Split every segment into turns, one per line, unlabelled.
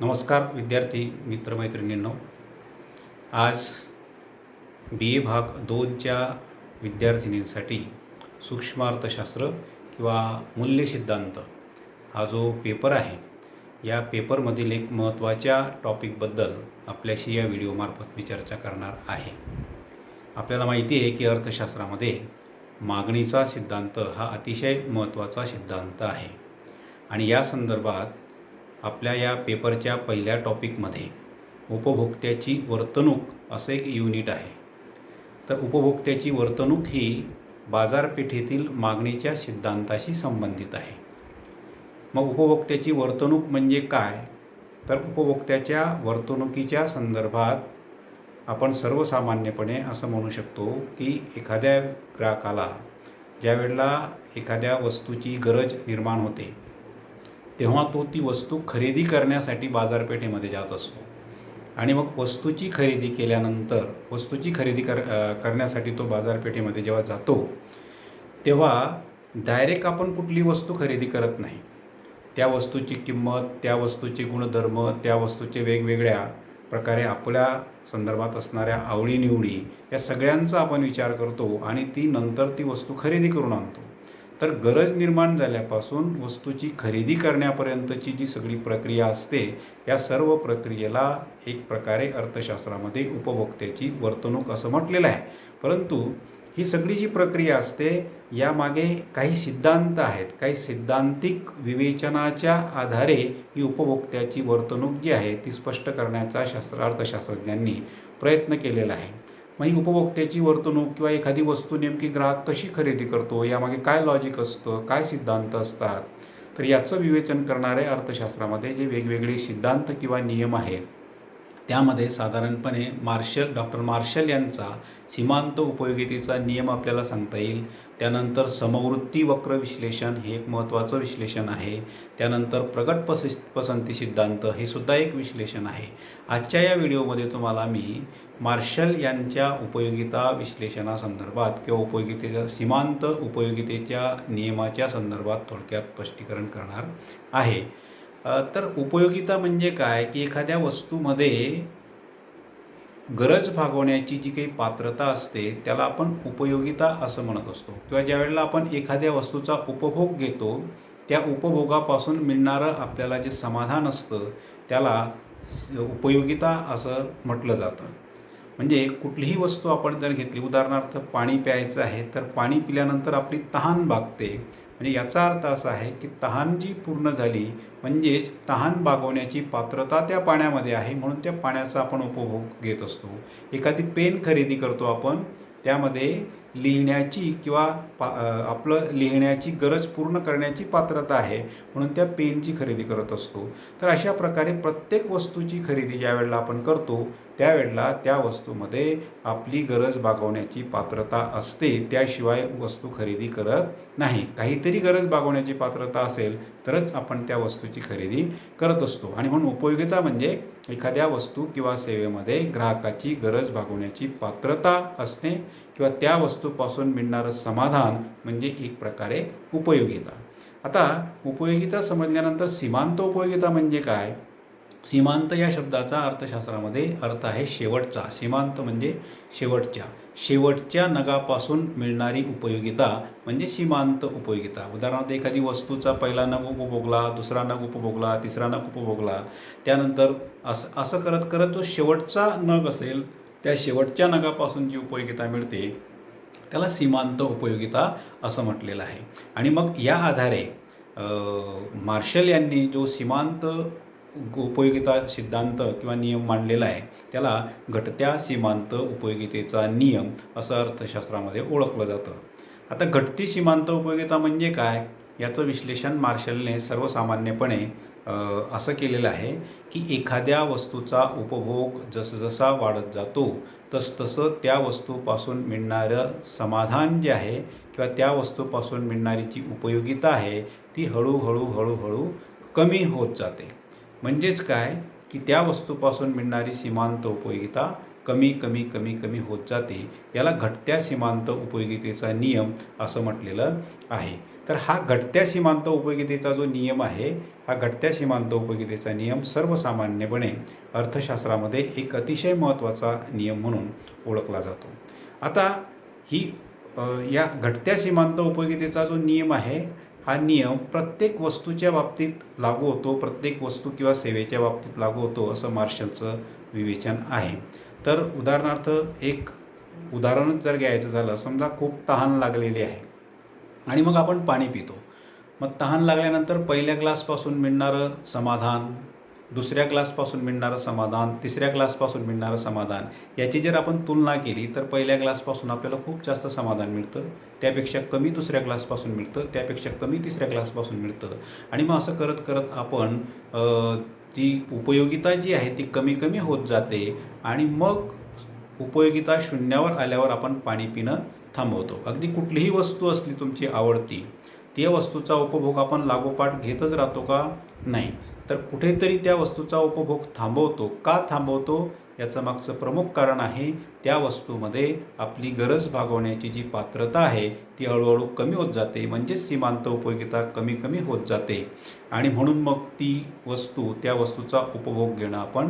नमस्कार विद्यार्थी मित्रमैत्रिणींनो, आज BA भाग 2च्या विद्यार्थिनींसाठी सूक्ष्म अर्थशास्त्र किंवा मूल्य सिद्धांत हा जो पेपर आहे, या पेपरमधील एक महत्त्वाच्या टॉपिकबद्दल आपल्याशी या व्हिडिओमार्फत मी चर्चा करणार आहे. आपल्याला माहिती आहे की अर्थशास्त्रामध्ये मागणीचा सिद्धांत हा अतिशय महत्त्वाचा सिद्धांत आहे आणि या संदर्भात आपल्या या पेपरच्या पहिल्या टॉपिकमध्ये उपभोक्त्याची वर्तणूक असं एक युनिट आहे. तर उपभोक्त्याची वर्तणूक ही बाजारपेठेतील मागणीच्या सिद्धांताशी संबंधित आहे. मग उपभोक्त्याची वर्तणूक म्हणजे काय? तर उपभोक्त्याच्या वर्तणुकीच्या संदर्भात आपण सर्वसामान्यपणे असं म्हणू शकतो की एखाद्या ग्राहकाला ज्या वेळेला एखाद्या वस्तूची गरज निर्माण होते तेव्हा तो ती वस्तू खरेदी करण्यासाठी बाजारपेठेमध्ये जात असतो आणि मग वस्तूची खरेदी केल्यानंतर वस्तूची खरेदी करण्यासाठी तो बाजारपेठेमध्ये जेव्हा जातो तेव्हा डायरेक्ट आपण कुठली वस्तू खरेदी करत नाही. त्या वस्तूची किंमत, त्या वस्तूचे गुणधर्म, त्या वस्तूचे वेगवेगळ्या प्रकारे आपल्या संदर्भात असणाऱ्या आवडीनिवडी या सगळ्यांचा आपण विचार करतो आणि ती नंतर ती वस्तू खरेदी करून आणतो. तर गरज निर्माण झाल्यापासून वस्तूची खरेदी करण्यापर्यंतची जी सगळी प्रक्रिया असते या सर्व प्रक्रियेला एक प्रकारे अर्थशास्त्रामध्ये उपभोक्त्याची वर्तणूक असं म्हटलेलं आहे. परंतु ही सगळी जी प्रक्रिया असते यामागे काही सिद्धांत आहेत. काही सैद्धांतिक विवेचनाच्या आधारे ही उपभोक्त्याची वर्तणूक जी आहे ती स्पष्ट करण्याचा अर्थशास्त्रज्ञांनी प्रयत्न केलेला आहे. मग ही उपभोक्त्याची वर्तणूक किंवा एखादी वस्तू नेमकी ग्राहक कशी खरेदी करतो, यामागे काय लॉजिक असतं, काय सिद्धांत असतात, तर याचं विवेचन करणारे अर्थशास्त्रामध्ये जे वेगवेगळे सिद्धांत किंवा नियम आहेत त्यामध्ये साधारणपणे डॉक्टर मार्शल यांचा सीमांत उपयोगितेचा नियम आपल्याला सांगता येईल. त्यानंतर समवृत्ती वक्र विश्लेषण हे एक महत्त्वाचं विश्लेषण आहे. त्यानंतर प्रगत पसंती सिद्धांत हे सुद्धा एक विश्लेषण आहे. आजच्या या व्हिडिओमध्ये तुम्हाला मी मार्शल यांच्या उपयोगिता विश्लेषणासंदर्भात किंवा सीमांत उपयोगितेच्या नियमाच्या संदर्भात थोडक्यात स्पष्टीकरण करणार आहे. तर उपयोगिता म्हणजे काय की एखाद्या वस्तूमध्ये गरज भागवण्याची जी काही पात्रता असते त्याला आपण उपयोगिता असं म्हणत असतो. किंवा ज्या वेळेला आपण एखाद्या वस्तूचा उपभोग घेतो त्या उपभोगापासून मिळणारं आपल्याला जे समाधान असतं त्याला उपयोगिता असं म्हटलं जातं. म्हणजे कुठलीही वस्तू आपण जर घेतली, उदाहरणार्थ पाणी प्यायचं आहे तर पाणी पिल्यानंतर आपली तहान भागते. म्हणजे याचा अर्थ असा आहे की तहान जी पूर्ण झाली म्हणजेच तहान भागवण्याची पात्रता त्या पाण्यामध्ये आहे म्हणून त्या पाण्याचा आपण उपभोग घेत असतो. एखादी पेन खरेदी करतो आपण, त्यामध्ये लिहिण्याची किंवा आपलं लिहिण्याची गरज पूर्ण करण्याची पात्रता आहे म्हणून त्या पेनची खरेदी करत असतो. तर अशा प्रकारे प्रत्येक वस्तूची खरेदी ज्या वेळेला आपण करतो त्यावेळेला त्या वस्तूमध्ये आपली गरज भागवण्याची पात्रता असते, त्याशिवाय वस्तू खरेदी करत नाही. काहीतरी गरज भागवण्याची पात्रता असेल तरच आपण त्या वस्तूची खरेदी करत असतो. आणि म्हणून उपयोगिता म्हणजे एखाद्या वस्तू किंवा सेवेमध्ये ग्राहकाची गरज भागवण्याची पात्रता असणे किंवा त्या वस्तूपासून मिळणारं समाधान म्हणजे एक प्रकारे उपयोगिता. आता उपयोगिता समजल्यानंतर सीमांत उपयोगिता म्हणजे काय? सीमांत या शब्दाचा अर्थशास्त्रामध्ये अर्थ आहे शेवटचा. सीमांत म्हणजे शेवटच्या नगापासून मिळणारी उपयोगिता म्हणजे सीमांत उपयोगिता. उदाहरणार्थ एखादी वस्तूचा पहिला नग उपभोगला, दुसरा नग उपभोगला, तिसरा नग उपभोगला, त्यानंतर असं करत करत जो शेवटचा नग असेल त्या शेवटच्या नगापासून जी उपयोगिता मिळते त्याला सीमांत उपयोगिता असं म्हटलेलं आहे. आणि मग या आधारे मार्शल यांनी जो सीमांत उपयोगिता सिद्धांत किंवा नियम मांडलेला आहे त्याला घटत्या सीमांत उपयोगितेचा नियम असं अर्थशास्त्रामध्ये ओळखलं जातं. आता घटती सीमांत उपयोगिता म्हणजे काय याचं विश्लेषण मार्शलने सर्वसामान्यपणे असं केलेलं आहे की एखाद्या वस्तूचा उपभोग जसजसा वाढत जातो तसतसं त्या वस्तूपासून मिळणारं समाधान जे आहे किंवा त्या वस्तूपासून मिळणारी जी उपयोगिता आहे ती हळूहळू कमी होत जाते. म्हणजेच काय की त्या वस्तूपासून मिळणारी सीमांत उपयोगिता कमी कमी कमी कमी होत जाते. याला घटत्या सीमांत उपयोगितेचा नियम असं म्हटलेलं आहे. तर हा घटत्या सीमांत उपयोगितेचा जो नियम आहे, हा घटत्या सीमांत उपयोगितेचा नियम सर्वसामान्यपणे अर्थशास्त्रामध्ये एक अतिशय महत्त्वाचा नियम म्हणून ओळखला जातो. आता ही या घटत्या सीमांत उपयोगितेचा जो नियम आहे, हा नियम प्रत्येक वस्तूच्या बाबतीत लागू होतो, प्रत्येक वस्तू किंवा सेवेच्या बाबतीत लागू होतो असं मार्शलचं विवेचन आहे. तर उदाहरणार्थ एक उदाहरणच जर घ्यायचं झालं, समजा खूप तहान लागलेली आहे आणि मग आपण पाणी पितो. मग तहान लागल्यानंतर पहिल्या ग्लासपासून मिळणारं समाधान, दुसऱ्या ग्लासपासून मिळणारं समाधान, तिसऱ्या ग्लासपासून मिळणारं समाधान, याची जर आपण तुलना केली तर पहिल्या ग्लासपासून आपल्याला खूप जास्त समाधान मिळतं, त्यापेक्षा कमी दुसऱ्या ग्लासपासून मिळतं, त्यापेक्षा कमी तिसऱ्या ग्लासपासून मिळतं. आणि मग असं करत करत आपण ती उपयोगिता जी आहे ती कमी कमी होत जाते आणि मग उपयोगिता शून्यावर आल्यावर आपण पाणी पिणं थांबवतो. अगदी कुठलीही वस्तू असली तुमची आवडती, त्या वस्तूचा उपभोग आपण लागोपाठ घेतच राहतो का? नाही. तर कुठेतरी त्या वस्तूचा उपभोग थांबवतो. का थांबवतो? याचं मागचं प्रमुख कारण आहे, त्या वस्तूमध्ये आपली गरज भागवण्याची जी पात्रता आहे ती हळूहळू कमी होत जाते, म्हणजेच सीमांत उपयोगिता कमी कमी होत जाते आणि म्हणून मग ती वस्तू, त्या वस्तूचा उपभोग घेणं आपण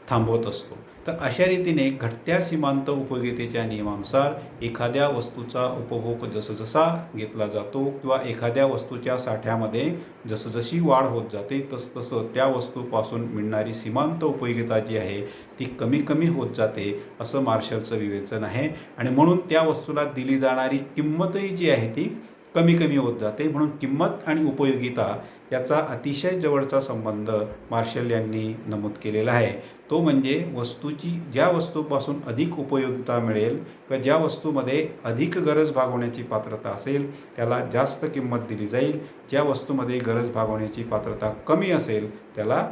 थांबवत असतो. तर अशा रीतीने घटत्या सीमांत उपयोगितेच्या नियमानुसार एखाद्या वस्तूचा उपभोग जसजसा घेतला जातो किंवा एखाद्या वस्तूच्या साठ्यामध्ये जसजशी वाढ होत जाते तसतसं त्या वस्तूपासून मिळणारी सीमांत उपयोगिता जी आहे ती कमी कमी होत जाते असं मार्शलचं विवेचन आहे. आणि म्हणून त्या वस्तूला दिली जाणारी किंमतही जी आहे ती कमी कमी होत जाते. म्हणून किंमत आणि उपयोगिता याचा अतिशय जवळचा संबंध मार्शल यांनी नमूद केलेला आहे. तो म्हणजे वस्तूची, ज्या वस्तूपासून अधिक उपयोगिता मिळेल किंवा ज्या वस्तूमध्ये अधिक गरज भागवण्याची पात्रता असेल त्याला जास्त किंमत दिली जाईल, ज्या वस्तूमध्ये गरज भागवण्याची पात्रता कमी असेल त्याला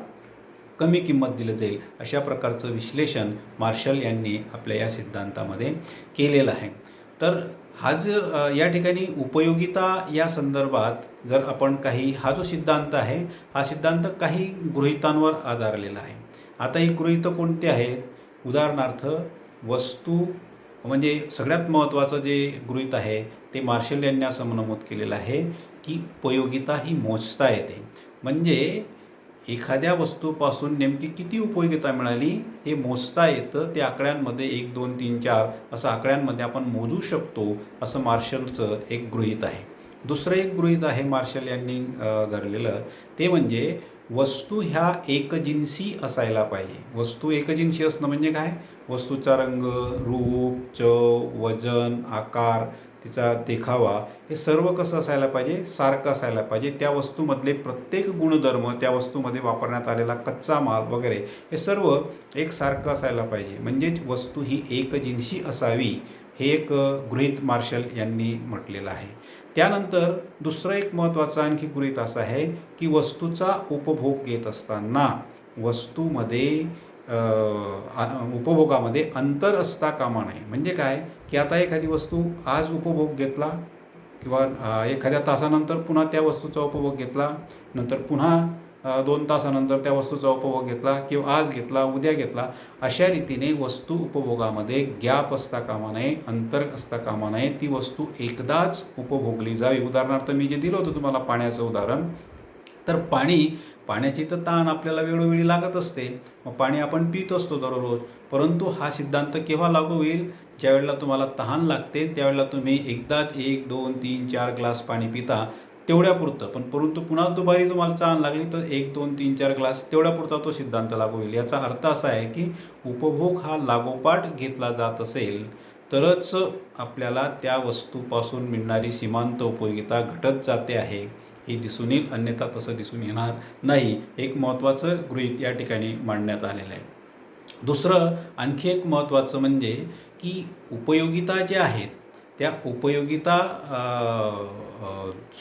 कमी किंमत दिली जाईल. अशा प्रकारचं विश्लेषण मार्शल यांनी आपल्या या सिद्धांतामध्ये केलेलं आहे. तर हा जो या ठिकाणी उपयोगिता या संदर्भात जर आपण काही, हा जो सिद्धांत आहे हा सिद्धांत काही गृहीतांवर आधारलेला आहे. आता ही गृहीतं कोणती आहेत? उदाहरणार्थ वस्तू, म्हणजे सगळ्यात महत्त्वाचं जे गृहीत आहे ते मार्शल यांनी असं नमूद केलेलं आहे की उपयोगिता ही मोजता येते. म्हणजे एखाद्या वस्तूपासून नेमकी किती उपयोगिता मिळाली हे मोजता येतं. ते आकड्यांमध्ये 1, 2, 3, 4 असं आकड्यांमध्ये आपण मोजू शकतो असं मार्शलचं एक गृहीत आहे. दुसरं एक गृहीत आहे मार्शल यांनी धरलेलं, ते म्हणजे वस्तू ह्या एकजिन्सी असायला पाहिजे. वस्तू एकजिन्सी असणं म्हणजे काय? वस्तूचा रंग, रूप, चव, वजन, आकार, तिचा देखावा हे सर्व कसं असायला पाहिजे? सारखं असायला पाहिजे. त्या वस्तूमधले प्रत्येक गुणधर्म, त्या वस्तूमध्ये वापरण्यात आलेला कच्चा माल वगैरे हे सर्व एकसारखं असायला पाहिजे. म्हणजेच वस्तू ही एकजिन्सी असावी हे एक गृहीत मार्शल यांनी म्हटलेलं आहे. त्यानंतर दुसरं एक महत्त्वाचं आणखी गृहीत असं आहे की वस्तूचा उपभोग घेत असताना वस्तूमध्ये उपभोगामध्ये अंतर असता कामा नये. म्हणजे काय की आता एखादी वस्तू आज उपभोग घेतला किंवा एखाद्या तासानंतर पुन्हा त्या वस्तूचा उपभोग घेतला, नंतर पुन्हा 2 तासानंतर त्या वस्तूचा उपभोग घेतला किंवा आज घेतला, उद्या घेतला, अशा रीतीने वस्तू उपभोगामध्ये गॅप असता कामा नये, अंतर असता कामा नये. ती वस्तू एकदाच उपभोगली जावी. उदाहरणार्थ मी जे दिलं होतं तुम्हाला पाण्याचं उदाहरण, तर पाण्याची तर तहान आपल्याला वेळोवेळी लागत असते, मग पाणी आपण पित असतो दररोज. परंतु हा सिद्धांत केव्हा लागू होईल? ज्यावेळेला तुम्हाला तहान लागते त्यावेळेला तुम्ही एकदाच 1, 2, 3, 4 ग्लास पाणी पिता तेवढ्यापुरतं. परंतु पुन्हा दुपारी तुम्हाला तहान लागली तर 1, 2, 3, 4 ग्लास तेवढ्यापुरता तो सिद्धांत लागू होईल. याचा अर्थ असा आहे की उपभोग हा लागोपाठ घेतला जात असेल तरच आपल्याला त्या वस्तूपासून मिळणारी सीमांत उपयोगिता घटत जाते आहे हे दिसून येईल, अन्यथा तसं दिसून येणार नाही. एक महत्त्वाचं गृहीत या ठिकाणी मांडण्यात आलेलं आहे. दुसरं आणखी एक महत्त्वाचं म्हणजे की उपयोगिता ज्या आहेत त्या उपयोगिता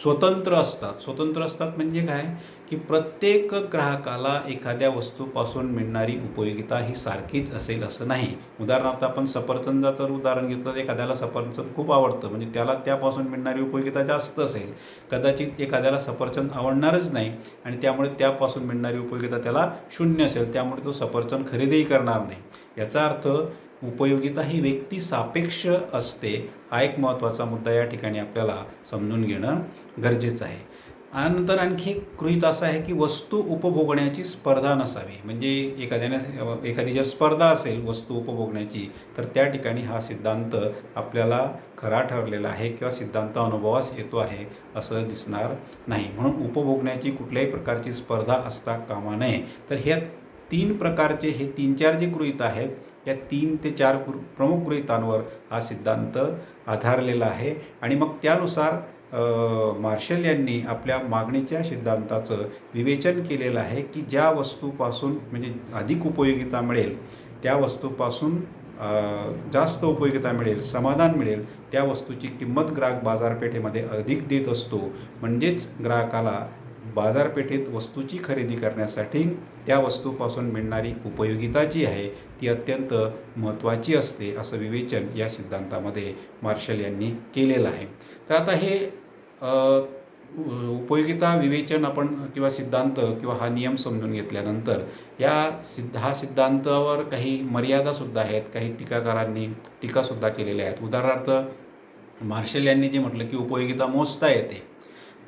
स्वतंत्र असतात. स्वतंत्र असतात म्हणजे काय की प्रत्येक ग्राहकाला एखाद्या वस्तूपासून मिळणारी उपयोगिता ही सारखीच असेल असं नाही. उदाहरणार्थ आपण सफरचंदाचं उदाहरण घेतलं तर एखाद्याला सफरचंद खूप आवडतं, म्हणजे त्याला त्यापासून मिळणारी उपयोगिता जास्त असेल. कदाचित एखाद्याला सफरचंद आवडणारच नाही आणि त्यामुळे त्यापासून मिळणारी उपयोगिता त्याला 0 असेल, त्यामुळे तो सफरचंद खरेदीही करणार नाही. याचा अर्थ उपयोगिता ही व्यक्ती सापेक्ष असते, हा एक महत्त्वाचा मुद्दा या ठिकाणी आपल्याला समजून घेणं गरजेचं आहे. नंतर आणखी एक गृहीत असं आहे की वस्तू उपभोगण्याची स्पर्धा नसावी. म्हणजे एखादी जर स्पर्धा असेल वस्तू उपभोगण्याची, तर त्या ठिकाणी हा सिद्धांत आपल्याला खरा ठरलेला आहे किंवा सिद्धांत अनुभवास येतो आहे असं दिसणार नाही. म्हणून उपभोगण्याची कुठल्याही प्रकारची स्पर्धा असता कामा नये. तर ह्या 3 प्रकारचे हे 3-4 जे गृहीत आहेत, त्या 3 ते 4 प्रमुख गृहीतांवर हा सिद्धांत आधारलेला आहे. आणि मग त्यानुसार मार्शल यांनी आपल्या मागणीच्या सिद्धांताचं विवेचन केलेलं आहे की ज्या वस्तूपासून म्हणजे अधिक उपयोगिता मिळेल, त्या वस्तूपासून जास्त उपयोगिता मिळेल, समाधान मिळेल, त्या वस्तूची किंमत ग्राहक बाजारपेठेमध्ये अधिक देत असतो. म्हणजेच ग्राहकाला बाजारपेठेत वस्तूची खरेदी करण्यासाठी त्या वस्तूपासून मिळणारी उपयोगिता जी आहे ती अत्यंत महत्त्वाची असते, असं विवेचन या सिद्धांतामध्ये मार्शल यांनी केलेलं आहे. तर आता हे उपयोगिता विवेचन आपण किंवा सिद्धांत किंवा हा नियम समजून घेतल्यानंतर हा सिद्धांतावर काही मर्यादासुद्धा आहेत. काही टीकाकारांनी टीकासुद्धा केलेल्या आहेत. उदाहरणार्थ मार्शल यांनी जे म्हटलं की उपयोगिता मोजता येते.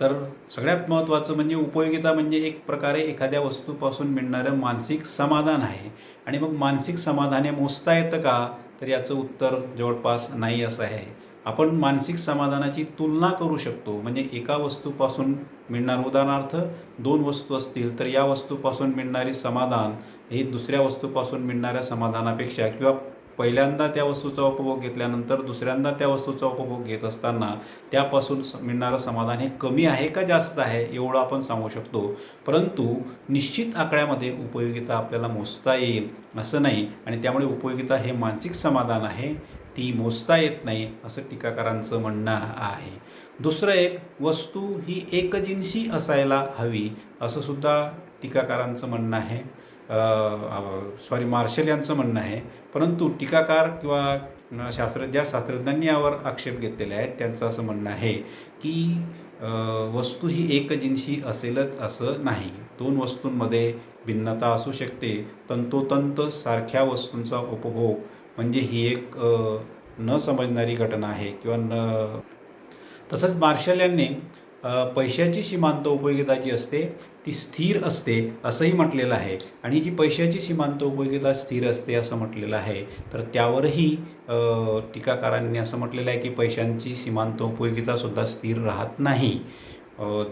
तर सगळ्यात महत्त्वाचं म्हणजे उपयोगिता म्हणजे एक प्रकारे एखाद्या वस्तूपासून मिळणारं मानसिक समाधान आहे. आणि मग मानसिक समाधान हे मोजता येतं का? तर याचं उत्तर जवळपास नाही असं आहे. आपण मानसिक समाधानाची तुलना करू शकतो. म्हणजे एका वस्तूपासून मिळणारं, उदाहरणार्थ 2 वस्तू असतील तर या वस्तूपासून मिळणारे समाधान हे दुसऱ्या वस्तूपासून मिळणाऱ्या समाधानापेक्षा किंवा पहिल्यांदा त्या वस्तूचा उपभोग घेतल्यानंतर दुसऱ्यांदा त्या वस्तूचा उपभोग घेत असताना त्यापासून मिळणारं समाधान हे कमी आहे का जास्त आहे एवढं आपण सांगू शकतो. परंतु निश्चित आकड्यामध्ये उपयोगिता आपल्याला मोजता येईल असं नाही. आणि त्यामुळे उपयोगिता हे मानसिक समाधान आहे, ती मोजता येत नाही असं टीकाकारांचं म्हणणं आहे. दुसरं एक, वस्तू ही एकजिन्सी असायला हवी असं सुद्धा टीकाकारांचं म्हणणं आहे. मार्शल यांचं म्हणणं आहे. परंतु टीकाकार किंवा शास्त्रज्ञांनी यावर आक्षेप घेतलेले आहेत. त्यांचं असं म्हणणं आहे की वस्तू ही एकजिन्सी असेलच असं नाही. 2 वस्तूंमध्ये भिन्नता असू शकते. तंतोतंत सारख्या वस्तूंचा उपभोग म्हणजे ही एक न समजणारी घटना आहे किंवा तसंच मार्शल यांनी पैशाची सीमांत उपयोगिता जी असते ती स्थिर असते असंही म्हटलेलं आहे. आणि जी पैशाची सीमांत उपयोगिता स्थिर असते असं म्हटलेलं आहे, तर त्यावरही टीकाकारांनी असं म्हटलेलं आहे की पैशांची सीमांत उपयोगितासुद्धा स्थिर राहत नाही.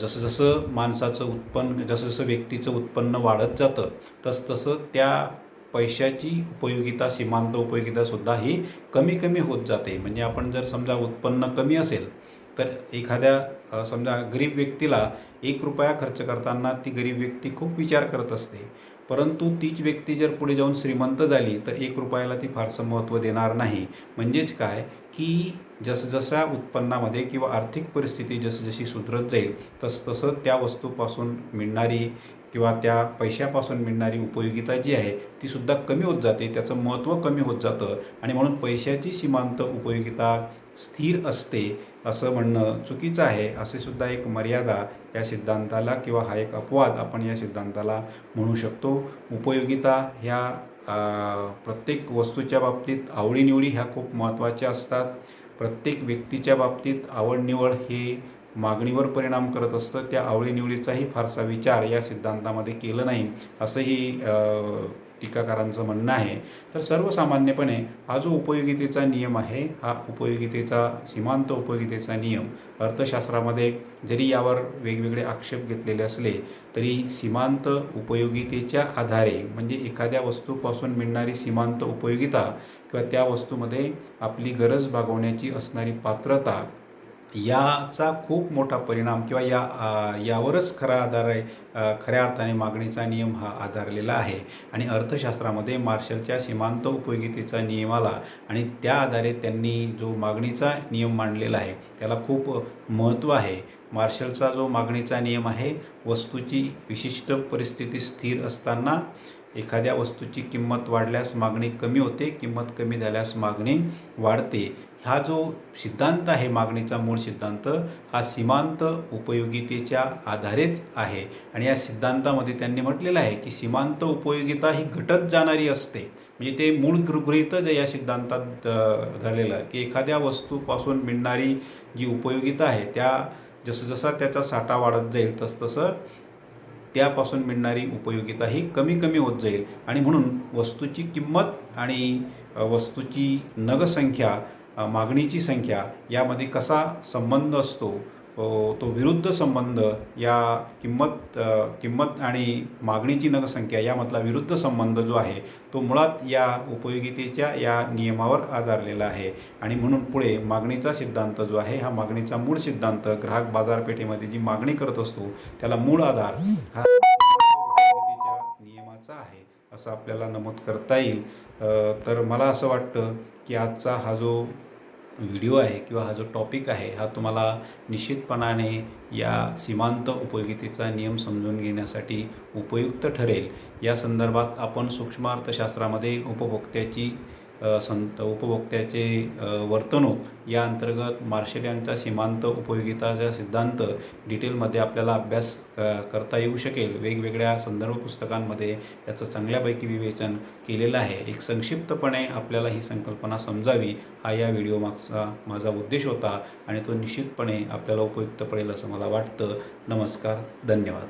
जसं जसं माणसाचं उत्पन्न, जसं जसं व्यक्तीचं उत्पन्न वाढत जातं तसतसं त्या पैशाची उपयोगिता, सीमांत उपयोगितासुद्धा ही कमी कमी होत जाते. म्हणजे आपण जर समजा उत्पन्न कमी असेल तर एखाद्या समजा गरीब व्यक्तीला 1 रुपया खर्च करताना ती गरीब व्यक्ती खूप विचार करत असते. परंतु तीच व्यक्ती जर पुढे जाऊन श्रीमंत झाली तर 1 रुपयाला ती फारसं महत्त्व देणार नाही. म्हणजेच काय की जसजशा उत्पन्नामध्ये किंवा आर्थिक परिस्थिती जसजशी सुधरत जाईल तसतसं त्या वस्तूपासून मिळणारी किंवा त्या पैशापासून मिळणारी उपयोगिता जी आहे तीसुद्धा कमी होत जाते, त्याचं महत्त्व कमी होत जातं. आणि म्हणून पैशाची सीमांत उपयोगिता स्थिर असते असं म्हणणं चुकीचं आहे. असे सुद्धा एक मर्यादा या सिद्धांताला किंवा हा एक अपवाद आपण या सिद्धांताला म्हणू शकतो. उपयोगिता ह्या प्रत्येक वस्तूच्या बाबतीत आवडीनिवडी ह्या खूप महत्त्वाच्या असतात. प्रत्येक व्यक्तीच्या बाबतीत आवडनिवड हे मागणीवर परिणाम करत असतं. त्या आवडीनिवडीचाही फारसा विचार या सिद्धांतामध्ये केलं नाही असंही टीकाकारांचं म्हणणं आहे. तर सर्वसामान्यपणे हा जो उपयोगितेचा नियम आहे, हा सीमांत उपयोगितेचा नियम अर्थशास्त्रामध्ये जरी यावर वेगवेगळे आक्षेप घेतलेले असले तरी सीमांत उपयोगितेच्या आधारे म्हणजे एखाद्या वस्तूपासून मिळणारी सीमांत उपयोगिता किंवा त्या वस्तूमध्ये आपली गरज भागवण्याची असणारी पात्रता याचा खूप मोठा परिणाम किंवा यावरच खरा आधार आहे. खऱ्या अर्थाने मागणीचा नियम हा आधारलेला आहे. आणि अर्थशास्त्रामध्ये मार्शलच्या सीमांत उपयोगितेचा नियमाला आणि त्या आधारे त्यांनी जो मागणीचा नियम मांडलेला आहे त्याला खूप महत्त्व आहे. मार्शलचा जो मागणीचा नियम आहे, वस्तूची विशिष्ट परिस्थिती स्थिर असताना एखाद्या वस्तूची किंमत वाढल्यास मागणी कमी होते, किंमत कमी झाल्यास मागणी वाढते. हा जो सिद्धांत आहे मागणीचा मूळ सिद्धांत हा सीमांत उपयोगितेच्या आधारेच आहे आणि या सिद्धांतामध्ये त्यांनी म्हटलेलं आहे की सीमांत उपयोगिता ही घटत जाणारी असते. म्हणजे ते मूळ गृहीतच या सिद्धांतात झालेलं की एखाद्या वस्तूपासून मिळणारी जी उपयोगिता आहे त्या जसा त्याचा साठा वाढत जाईल तसतसं त्यापासून मिळणारी उपयोगिता ही कमी कमी होत जाईल आणि म्हणून वस्तूची किंमत आणि वस्तूची नगसंख्या मागणीची संख्या यामध्ये कसा संबंध असतो तो विरुद्ध संबंध या किंमत आणि मागणीची नगसंख्या यामधला विरुद्ध संबंध जो आहे तो मुळात या उपयोगितेच्या या नियमावर आधारलेला आहे आणि म्हणून पुढे मागणीचा सिद्धांत जो आहे हा मागणीचा मूळ सिद्धांत ग्राहक बाजारपेठेमध्ये जी मागणी करत असतो त्याला मूळ आधार हा उपयोगितेच्या नियमाचा आहे असं आपल्याला नमूद करता येईल. तर मला असं वाटतं की आजचा हा जो व्हिडिओ आहे किंवा हा जो टॉपिक आहे हा तुम्हाला निश्चितपणाने या सीमांत उपयोगितेचा नियम समजून घेण्यासाठी उपयुक्त ठरेल. या संदर्भात आपण सूक्ष्मार्थशास्त्रामध्ये उपभोक्त्याचे वर्तणूक या अंतर्गत मार्शल यांचा सीमांत उपयोगिताचा सिद्धांत डिटेलमध्ये आपल्याला अभ्यास करता येऊ शकेल. वेगवेगळ्या संदर्भ पुस्तकांमध्ये याचं चांगल्यापैकी विवेचन केलेलं आहे. एक संक्षिप्तपणे आपल्याला ही संकल्पना समजावी हा या व्हिडिओ मागचा माझा उद्देश होता आणि तो निश्चितपणे आपल्याला उपयुक्त पडेल असं मला वाटतं. नमस्कार, धन्यवाद.